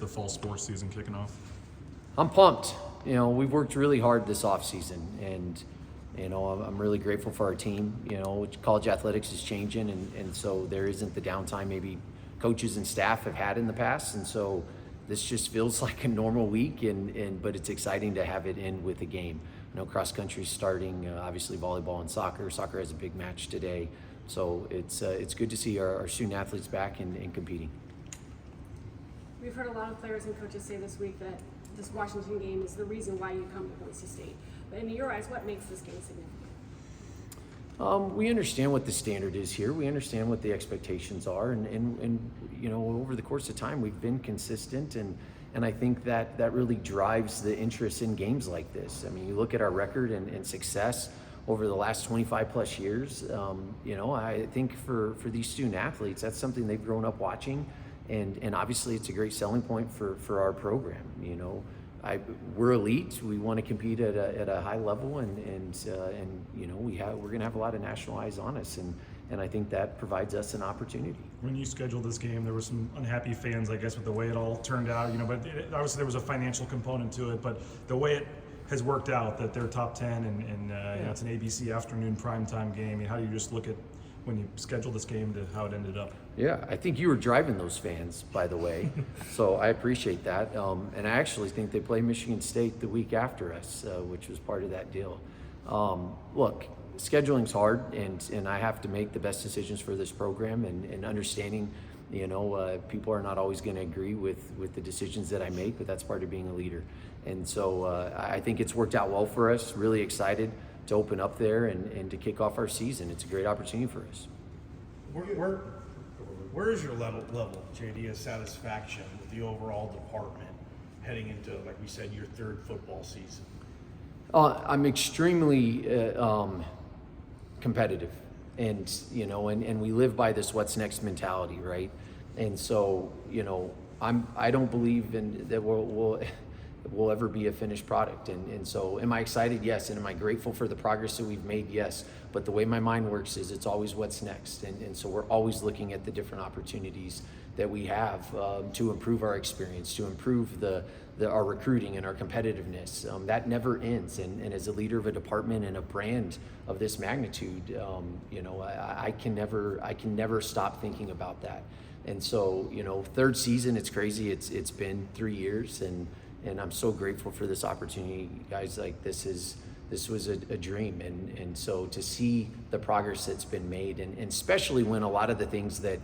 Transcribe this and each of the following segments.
the fall sports season kicking off? I'm pumped. We've worked really hard this offseason, and I'm really grateful for our team. College athletics is changing, and so there isn't the downtime maybe coaches and staff have had in the past, and so this just feels like a normal week, but it's exciting to have it end with a game. Cross country's starting, obviously volleyball and soccer. Soccer has a big match today, so it's good to see our student athletes back and competing. We've heard a lot of players and coaches say this week that this Washington game is the reason why you come to Boise State. But in your eyes, what makes this game significant? We understand what the standard is here. We understand what the expectations are, and over the course of time, we've been consistent, and I think that really drives the interest in games like this. I mean, you look at our record and success over the last 25 plus years. I think for these student athletes, that's something they've grown up watching. And obviously it's a great selling point for our program. We're elite. We want to compete at a high level, and we're going to have a lot of national eyes on us, and I think that provides us an opportunity. When you scheduled this game, there were some unhappy fans, I guess, with the way it all turned out. But obviously there was a financial component to it. But the way it has worked out, that they're top 10, and it's an ABC afternoon primetime game. How do you just look at when you scheduled this game to how it ended up? Yeah, I think you were driving those fans, by the way, so I appreciate that. And I actually think they play Michigan State the week after us, which was part of that deal. Look, scheduling's hard, and I have to make the best decisions for this program, and understanding, people are not always going to agree with the decisions that I make, but that's part of being a leader. And so I think it's worked out well for us. Really excited to open up there and to kick off our season. It's a great opportunity for us. Where is your level, JD, of satisfaction with the overall department heading into, like we said, your third football season? I'm extremely competitive, and we live by this what's next mentality, right? And so I don't believe in that will ever be a finished product, and so am I excited? Yes. And am I grateful for the progress that we've made? Yes. But the way my mind works is it's always what's next, and so we're always looking at the different opportunities that we have to improve our experience, to improve our recruiting and our competitiveness. That never ends, and as a leader of a department and a brand of this magnitude, I can never stop thinking about that. And so third season, it's crazy. It's been 3 years, and I'm so grateful for this opportunity, guys. Like this was a dream, and so to see the progress that's been made, and especially when a lot of the things that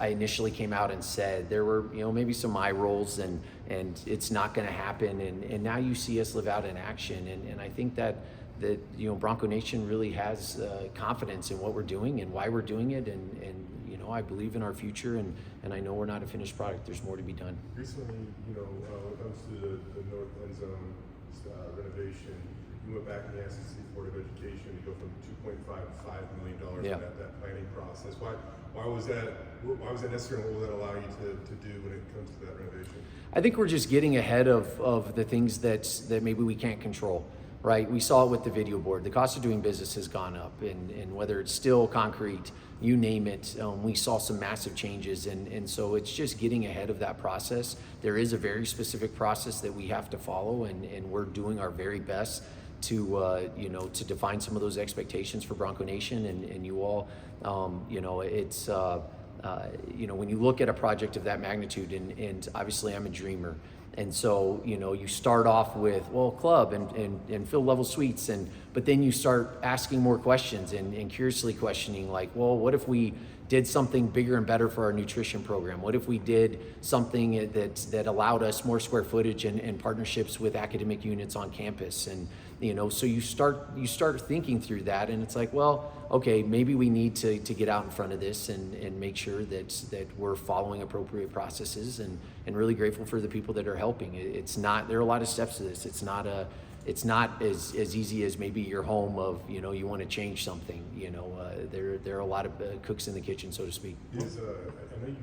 I initially came out and said, there were maybe some eye rolls, and it's not going to happen, and now you see us live out in action, and I think that Bronco Nation really has confidence in what we're doing and why we're doing it, and I believe in our future, and I know we're not a finished product. There's more to be done. Recently, when it comes to the North End Zone renovation, you went back in the SEC Board of Education to go from $2.5 to $5 million in that planning process. Why was that necessary, and what will that allow you to do when it comes to that renovation? I think we're just getting ahead of the things that maybe we can't control. Right, we saw it with the video board. The cost of doing business has gone up, and whether it's steel, concrete, you name it, we saw some massive changes, and so it's just getting ahead of that process. There is a very specific process that we have to follow, and we're doing our very best to define some of those expectations for Bronco Nation and you all. It's when you look at a project of that magnitude, and obviously I'm a dreamer. And so, you start off with, club and fill level suites, but then you start asking more questions and curiously questioning, like, what if we did something bigger and better for our nutrition program? What if we did something that allowed us more square footage and partnerships with academic units on campus? And, so you start thinking through that, and it's like, okay, maybe we need to get out in front of this and make sure that we're following appropriate processes, and really grateful for the people that are helping. There are a lot of steps to this. It's not as easy as maybe your home of, you want to change something. There are a lot of cooks in the kitchen, so to speak. I know you've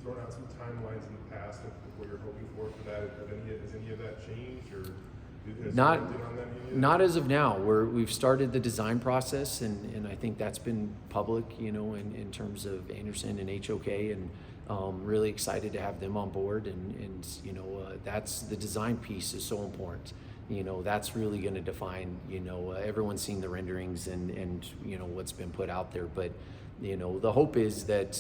thrown out some timelines in the past of what you're hoping for that. Has any of that changed, or not as of now. We've started the design process, and I think that's been public, in terms of Anderson and HOK, Really excited to have them on board, and that's the design piece is so important. That's really going to define. Everyone's seen the renderings and what's been put out there, but the hope is that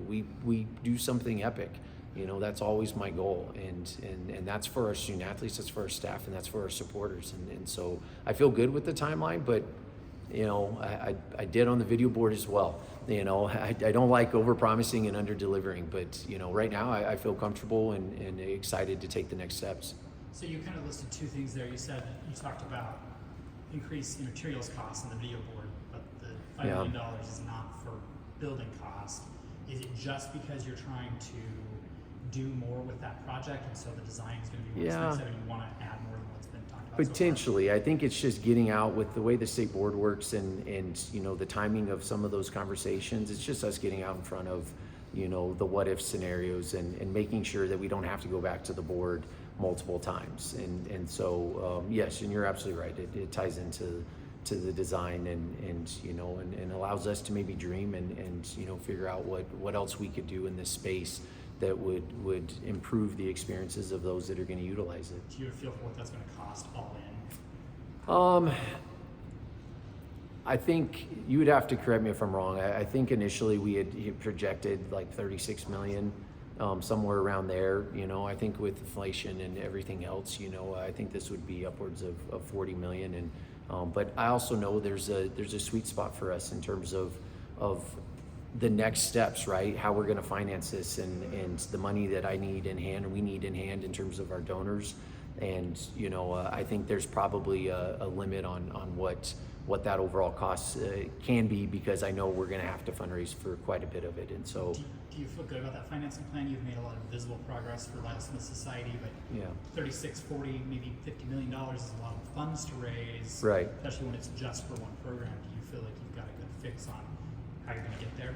we do something epic. That's always my goal, and that's for our student athletes, that's for our staff, and that's for our supporters. And so I feel good with the timeline, but I did on the video board as well. I don't like over promising and under delivering, but right now I feel comfortable and excited to take the next steps. So you kind of listed two things there. You said you talked about increased materials costs on the video board, but the $5 million is not for building cost. Is it just because you're trying to do more with that project, and so the design is going to be more expensive, and you want to add more than what's been talked about? Potentially. I think it's just getting out with the way the state board works and the timing of some of those conversations. It's just us getting out in front of the what if scenarios and making sure that we don't have to go back to the board multiple times. And so yes, and you're absolutely right. It ties into the design and allows us to maybe dream and figure out what else we could do in this space that would improve the experiences of those that are going to utilize it. Do you feel for what that's going to cost all in? I think you would have to correct me if I'm wrong. I think initially we had projected like 36 million, somewhere around there. I think with inflation and everything else, I think this would be upwards of 40 million. And but I also know there's a sweet spot for us in terms of the next steps, right? How we're going to finance this and the money that I need in hand, and we need in hand in terms of our donors. And I think there's probably a limit on what that overall cost can be, because I know we're going to have to fundraise for quite a bit of it. And so do you feel good about that financing plan? You've made a lot of visible progress for Lions in the Society, but yeah, 36, 40, maybe $50 million is a lot of funds to raise, right? Especially when it's just for one program. Do you feel like you've got a good fix on how you're going to get there?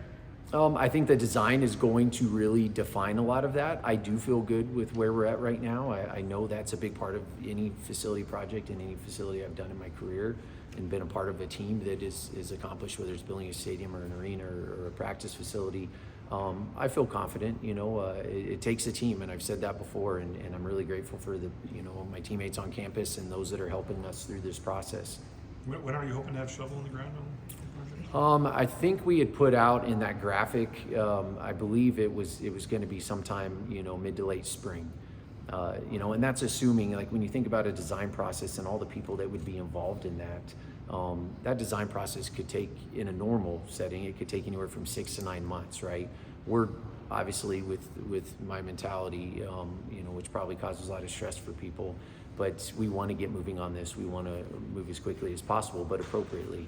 I think the design is going to really define a lot of that. I do feel good with where we're at right now. I know that's a big part of any facility project and any facility I've done in my career, and been a part of a team that is accomplished, whether it's building a stadium or an arena or a practice facility. I feel confident. It takes a team, and I've said that before, and I'm really grateful for my teammates on campus and those that are helping us through this process. When are you hoping to have shovel in the ground on the project? I think we had put out in that graphic, I believe it was going to be sometime, mid to late spring. And that's assuming, like, when you think about a design process and all the people that would be involved in that design process could take, in a normal setting, it could take anywhere from 6 to 9 months, right? We're obviously with my mentality, which probably causes a lot of stress for people, but we want to get moving on this. We want to move as quickly as possible, but appropriately.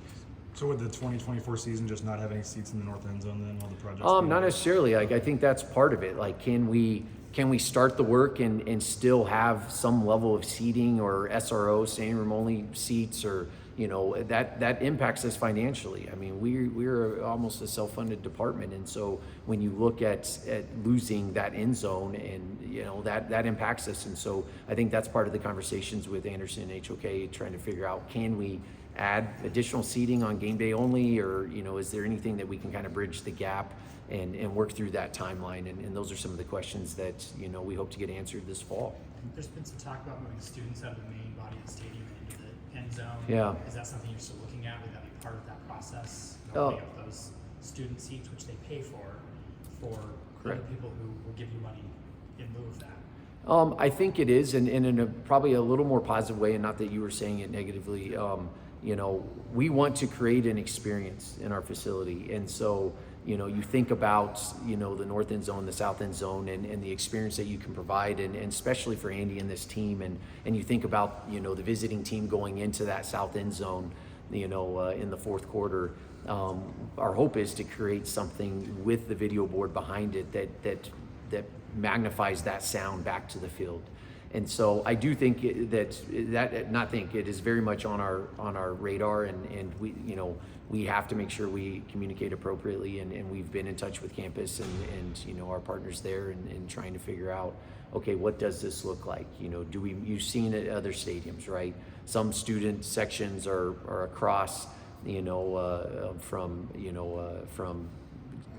So would the 2024 season just not have any seats in the north end zone then, all the projects? Not necessarily. Like, I think that's part of it. Like, can we start the work and still have some level of seating or SRO, standing room only seats, or that impacts us financially. I mean, we're almost a self-funded department, and so when you look at losing that end zone, and that impacts us. And so I think that's part of the conversations with Anderson and HOK, trying to figure out, can we add additional seating on game day only, or is there anything that we can kind of bridge the gap and work through that timeline? And those are some of the questions that we hope to get answered this fall. There's been some talk about moving students out of the main body of the stadium and into the end zone. Yeah. Is that something you're still looking at? Would that be part of that process? Oh. Opening up those student seats, which they pay for Correct. other people who will give you money in lieu of that? I think it is, and in a probably a little more positive way, and not that you were saying it negatively. We want to create an experience in our facility, and so you think about the north end zone, the south end zone, and the experience that you can provide, and especially for Andy and this team, and you think about the visiting team going into that south end zone, in the fourth quarter. Our hope is to create something with the video board behind it that magnifies that sound back to the field. And so I do think it is very much on our radar, and we have to make sure we communicate appropriately, and we've been in touch with campus and our partners there, and trying to figure out, okay, what does this look like? You've seen it at other stadiums, right? Some student sections are across, from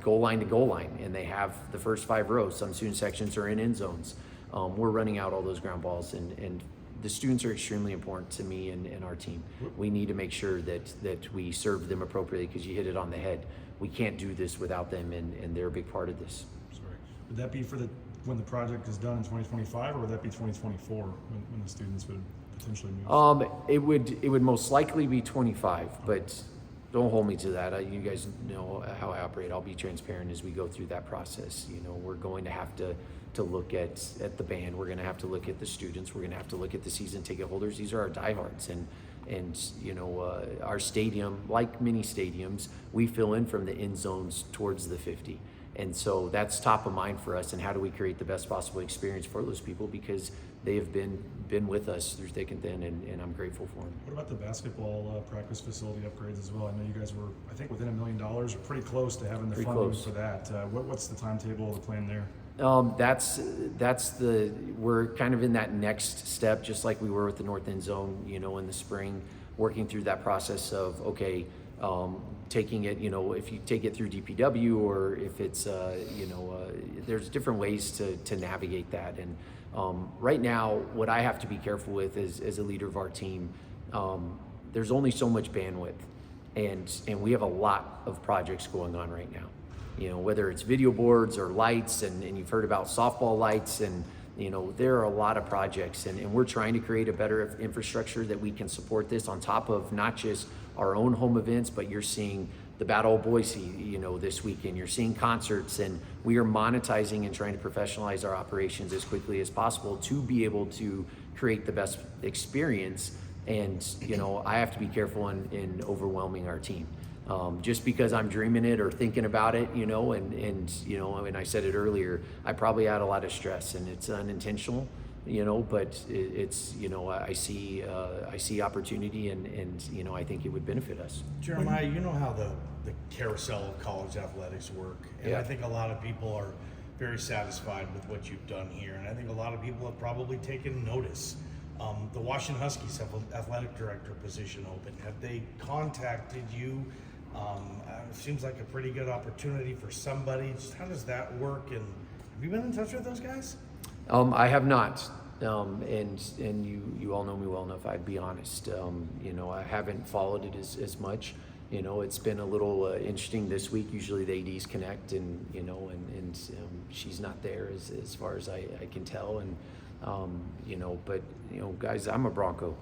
goal line to goal line, and they have the first 5 rows. Some student sections are in end zones. We're running out all those ground balls, and the students are extremely important to me and our team. We need to make sure that we serve them appropriately, because you hit it on the head. We can't do this without them, and they're a big part of this. Sorry. Would that be for when the project is done in 2025, or would that be 2024 when the students would potentially move? It would most likely be 25, but don't hold me to that. You guys know how I operate. I'll be transparent as we go through that process. You know, we're going to have to look at the band. We're going to have to look at the students. We're going to have to look at the season ticket holders. These are our diehards, and you know, our stadium, like many stadiums, we fill in from the end zones towards the 50. And so that's top of mind for us, and how do we create the best possible experience for those people, because they have been with us through thick and thin, and I'm grateful for them. What about the basketball practice facility upgrades as well? I know you guys were, I think, within $1 million, or pretty close to having the Pretty funding close. for that. What's the timetable, the plan there? We're kind of in that next step, just like we were with the North End Zone, you know, in the spring, working through that process of, okay, taking it, you know, if you take it through DPW, or if it's, there's different ways to navigate that. And right now, what I have to be careful with as a leader of our team, there's only so much bandwidth, and we have a lot of projects going on right now. You know, whether it's video boards or lights, and you've heard about softball lights, and you know, there are a lot of projects, and we're trying to create a better infrastructure that we can support this on top of not just our own home events, but you're seeing the Battle of Boise, you know, this weekend. You're seeing concerts, and we are monetizing and trying to professionalize our operations as quickly as possible to be able to create the best experience. And you know, I have to be careful in overwhelming our team. Just because I'm dreaming it or thinking about it, you know, and you know, and I said it earlier, I probably add a lot of stress, and it's unintentional, you know, but it's, you know, I see opportunity, and you know, I think it would benefit us. Jeremiah, you know how the carousel of college athletics work, and Yeah. I think a lot of people are very satisfied with what you've done here, and I think a lot of people have probably taken notice. The Washington Huskies have an athletic director position open. Have they contacted you? It seems like a pretty good opportunity for somebody. Just how does that work? And have you been in touch with those guys? I have not, and you all know me well enough. I'd be honest. You know, I haven't followed it as much. You know, it's been a little interesting this week. Usually the ADs connect, and you know, and she's not there as far as I can tell, and you know, but you know, guys, I'm a Bronco.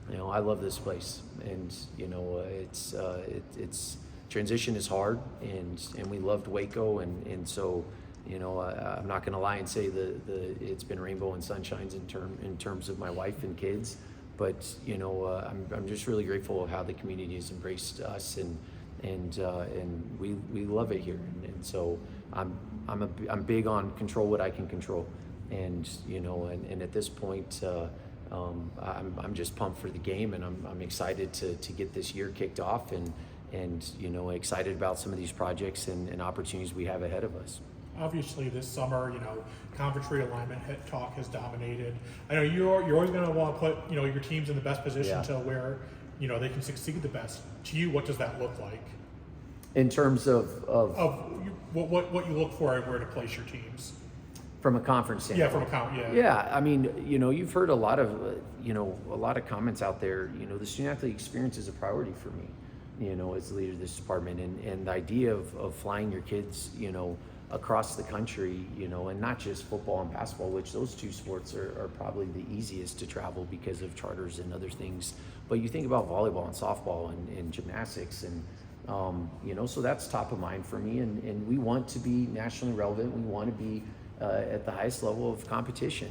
You know, I love this place, and you know, it's transition is hard, and we loved Waco, and so, you know, I'm not gonna lie and say it's been rainbow and sunshines in terms of my wife and kids, but you know, I'm just really grateful of how the community has embraced us, and we love it here, and so I'm big on control what I can control, and you know, and at this point. I'm just pumped for the game, and I'm excited to get this year kicked off, and you know, excited about some of these projects and opportunities we have ahead of us. Obviously, this summer, you know, conference realignment talk has dominated. I know you're always going to want to put, you know, your teams in the best position Yeah. to where, you know, they can succeed the best. To you, what does that look like? In terms of What you look for and where to place your teams? from a conference standpoint. Yeah, from a count. Yeah. Yeah, I mean, you know, you've heard a lot of comments out there. You know, the student athlete experience is a priority for me, you know, as the leader of this department, and the idea of flying your kids, you know, across the country, you know, and not just football and basketball, which those two sports are probably the easiest to travel because of charters and other things. But you think about volleyball and softball and gymnastics, and you know, so that's top of mind for me, and we want to be nationally relevant. We want to be at the highest level of competition,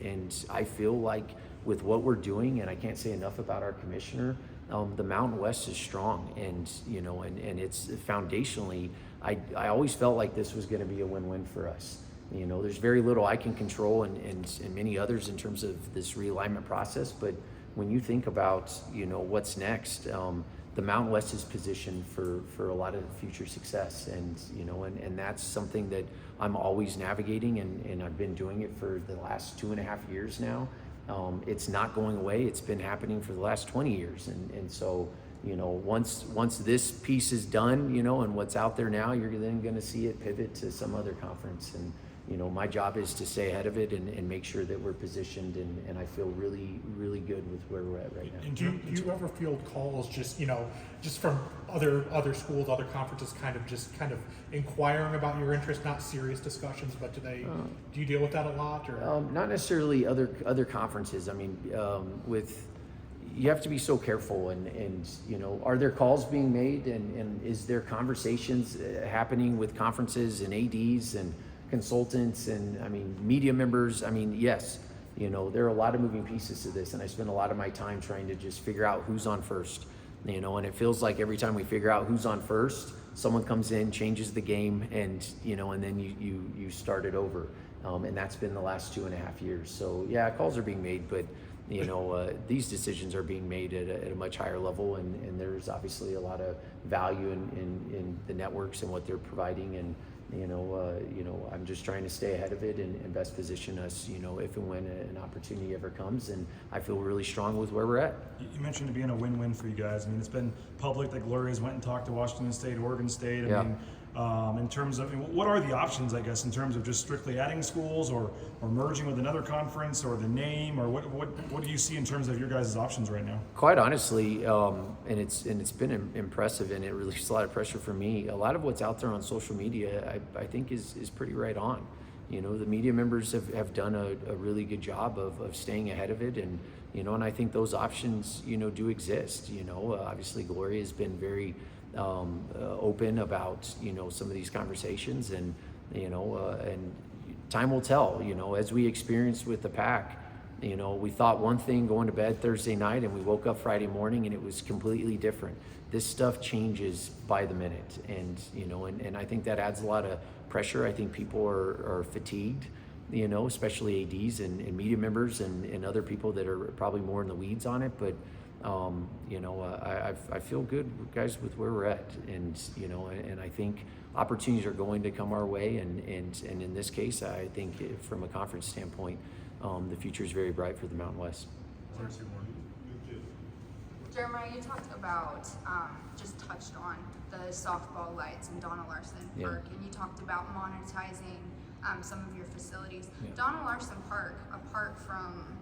and I feel like with what we're doing, and I can't say enough about our commissioner, the Mountain West is strong, and you know, and it's foundationally, I always felt like this was going to be a win-win for us. You know, there's very little I can control, and many others in terms of this realignment process, but when you think about, you know, what's next, the Mountain West is positioned for a lot of future success, and you know, and that's something that I'm always navigating, and I've been doing it for the last 2.5 years now. It's not going away. It's been happening for the last 20 years, and so, you know, once this piece is done, you know, and what's out there now, you're then going to see it pivot to some other conference. And you know, my job is to stay ahead of it and make sure that we're positioned, and I feel really, really good with where we're at right now. Do you ever field calls just, you know, just from other schools, other conferences, kind of inquiring about your interest, not serious discussions, but do you deal with that a lot, or? Not necessarily other conferences. I mean, you have to be so careful, and you know, are there calls being made, and is there conversations happening with conferences and ADs and consultants and, I mean, media members? I mean, yes, you know, there are a lot of moving pieces to this, and I spend a lot of my time trying to just figure out who's on first, you know, and it feels like every time we figure out who's on first, someone comes in, changes the game, and, you know, and then you start it over. And that's been the last 2.5 years. So yeah, calls are being made, but you know, these decisions are being made at a much higher level, and there's obviously a lot of value in the networks and what they're providing, and you know, I'm just trying to stay ahead of it and best position us, you know, if and when an opportunity ever comes. And I feel really strong with where we're at. You mentioned it being a win-win for you guys. I mean, it's been public that Gloria's went and talked to Washington State, Oregon State. I mean, in terms of, what are the options, I guess, in terms of just strictly adding schools or merging with another conference, or the name, or what do you see in terms of your guys' options right now? Quite honestly, and it's been impressive, and it released a lot of pressure for me. A lot of what's out there on social media, I think is pretty right on. You know, the media members have done a really good job of staying ahead of it, and you know, and I think those options, you know, do exist. You know, obviously Gloria has been very open about, you know, some of these conversations, and you know, and time will tell. You know, as we experienced with the PAC, you know, we thought one thing going to bed Thursday night, and we woke up Friday morning and it was completely different. This stuff changes by the minute, and you know, and I think that adds a lot of pressure. I think people are fatigued, you know, especially ADs and media members and other people that are probably more in the weeds on it, but you know, I feel good, guys, with where we're at, and you know, and I think opportunities are going to come our way, and in this case, I think from a conference standpoint, the future is very bright for the Mountain West. Jeremiah, you talked about, just touched on the softball lights in Donna Larson Park, and you talked about monetizing some of your facilities. Yeah. Donna Larson Park, apart from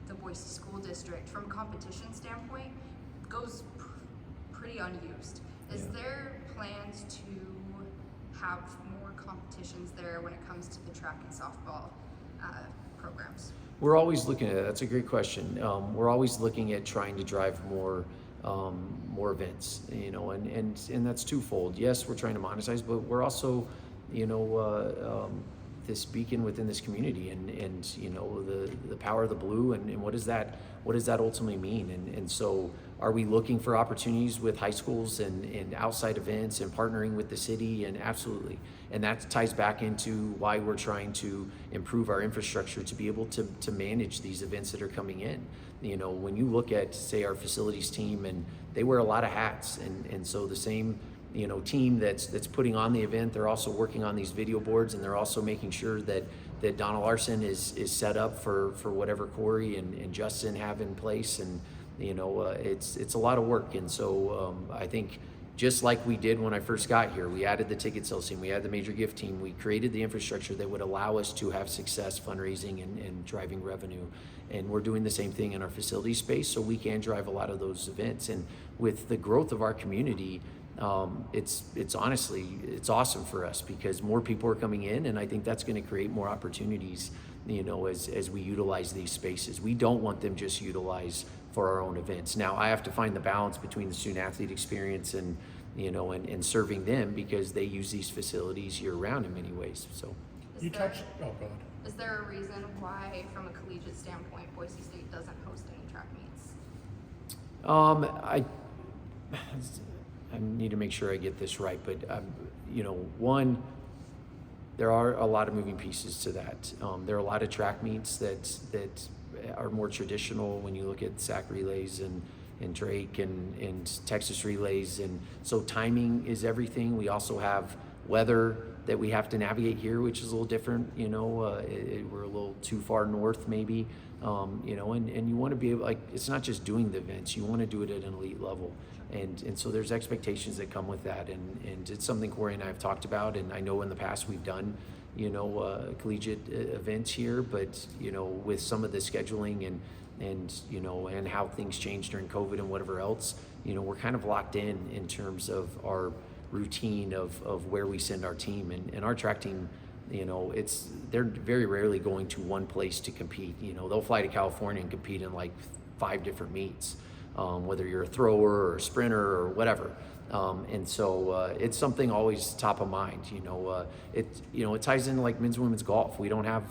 the Boise School District, from a competition standpoint, goes pretty unused. Is there plans to have more competitions there when it comes to the track and softball programs? We're always looking at it. That's a great question. We're always looking at trying to drive more events, you know, and that's twofold. Yes, we're trying to monetize, but we're also, you know, this beacon within this community, and you know, the power of the blue, and what does that ultimately mean? And so, are we looking for opportunities with high schools and outside events and partnering with the city? And absolutely, and that ties back into why we're trying to improve our infrastructure to be able to manage these events that are coming in. You know, when you look at, say, our facilities team, and they wear a lot of hats, and so the same, you know, team that's putting on the event, they're also working on these video boards, and they're also making sure that Donna Larson is set up for whatever Corey and Justin have in place, and you know, it's a lot of work. And so I think, just like we did when I first got here, we added the ticket sales team, we had the major gift team, we created the infrastructure that would allow us to have success fundraising and driving revenue. And we're doing the same thing in our facility space, so we can drive a lot of those events. And with the growth of our community, it's honestly, it's awesome for us, because more people are coming in, and I think that's going to create more opportunities, you know, as we utilize these spaces. We don't want them just utilized for our own events. Now, I have to find the balance between the student athlete experience and, you know, and serving them, because they use these facilities year round in many ways. So You touched, oh, go ahead. Is there a reason why, from a collegiate standpoint, Boise State doesn't host any track meets? I need to make sure I get this right, but you know, one, there are a lot of moving pieces to that. There are a lot of track meets that are more traditional when you look at SAC relays and Drake and Texas relays, and so timing is everything. We also have weather that we have to navigate here, which is a little different. You know, we're a little too far north, maybe. You know, and you want to be able, like, it's not just doing the events, you want to do it at an elite level. And so there's expectations that come with that, and it's something Corey and I have talked about, and I know in the past we've done, collegiate events here, but, with some of the scheduling and how things changed during COVID and whatever else, we're kind of locked in terms of our routine of where we send our team, and our track team, they're very rarely going to one place to compete. They'll fly to California and compete in like 5 different meets, whether you're a thrower or a sprinter or whatever. And so it's something always top of mind. It ties into like men's and women's golf. We don't have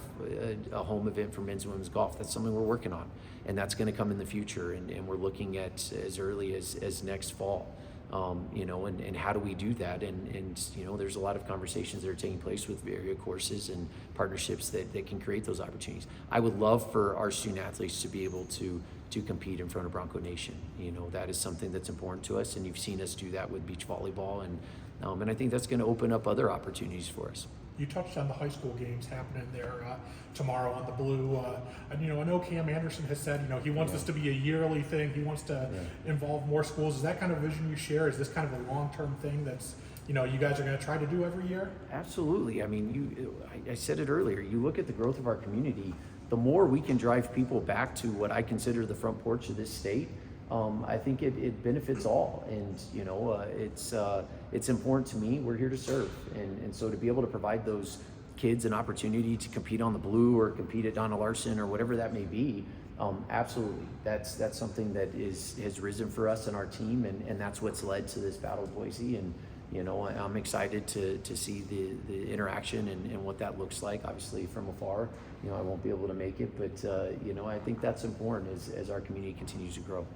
a home event for men's and women's golf. That's something we're working on, and that's going to come in the future. And we're looking at as early as next fall. And how do we do that? And there's a lot of conversations that are taking place with area courses and partnerships that can create those opportunities. I would love for our student athletes to be able to compete in front of Bronco Nation. That is something that's important to us, and you've seen us do that with beach volleyball, and I think that's going to open up other opportunities for us. You touched on the high school games happening there tomorrow on the blue. And I know Cam Anderson has said, he wants this to be a yearly thing. He wants to involve more schools. Is that kind of vision you share? Is this kind of a long-term thing that's, you guys are going to try to do every year? Absolutely. I mean, I said it earlier. You look at the growth of our community, the more we can drive people back to what I consider the front porch of this state, I think it benefits all, and it's important to me. We're here to serve, and so to be able to provide those kids an opportunity to compete on the blue or compete at Donna Larson or whatever that may be, absolutely. That's something that has risen for us and our team, and that's what's led to this Battle of Boise. And I'm excited to see the interaction and what that looks like. Obviously from afar, I won't be able to make it, but I think that's important as our community continues to grow.